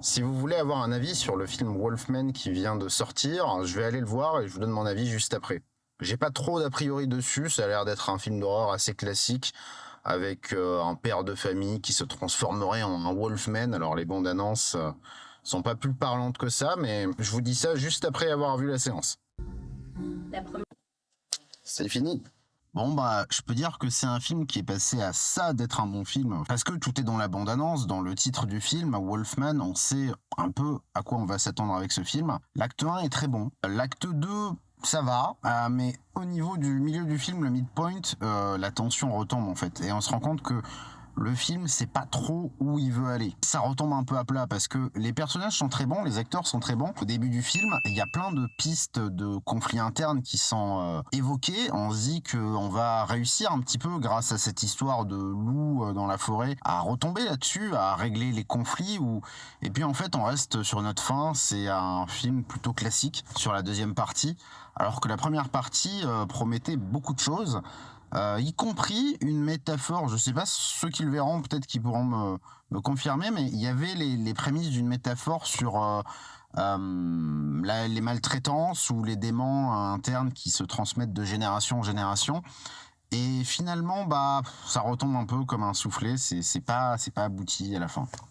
Si vous voulez avoir un avis sur le film Wolfman qui vient de sortir, je vais aller le voir et je vous donne mon avis juste après. J'ai pas trop d'a priori dessus, ça a l'air d'être un film d'horreur assez classique avec un père de famille qui se transformerait en un Wolfman. Alors les bandes annonces sont pas plus parlantes que ça, mais je vous dis ça juste après avoir vu la séance. La première. C'est fini. Bon bah, je peux dire que c'est un film qui est passé à ça d'être un bon film, parce que tout est dans la bande-annonce, dans le titre du film, Wolfman, on sait un peu à quoi on va s'attendre avec ce film. L'acte 1 est très bon. L'acte 2, ça va, mais au niveau du milieu du film, le midpoint, la tension retombe en fait, et on se rend compte que le film sait pas trop où il veut aller. Ça retombe un peu à plat parce que les personnages sont très bons, les acteurs sont très bons. Au début du film, il y a plein de pistes de conflits internes qui sont évoquées. On se dit qu'on va réussir un petit peu grâce à cette histoire de loup dans la forêt à retomber là-dessus, à régler les conflits. Et puis en fait, on reste sur notre fin. C'est un film plutôt classique sur la deuxième partie, alors que la première partie promettait beaucoup de choses. Y compris une métaphore, je sais pas, ceux qui le verront, peut-être qu'ils pourront me confirmer, mais il y avait les prémices d'une métaphore sur les maltraitances ou les démons internes qui se transmettent de génération en génération. Et finalement, bah, ça retombe un peu comme un soufflet, c'est pas abouti à la fin.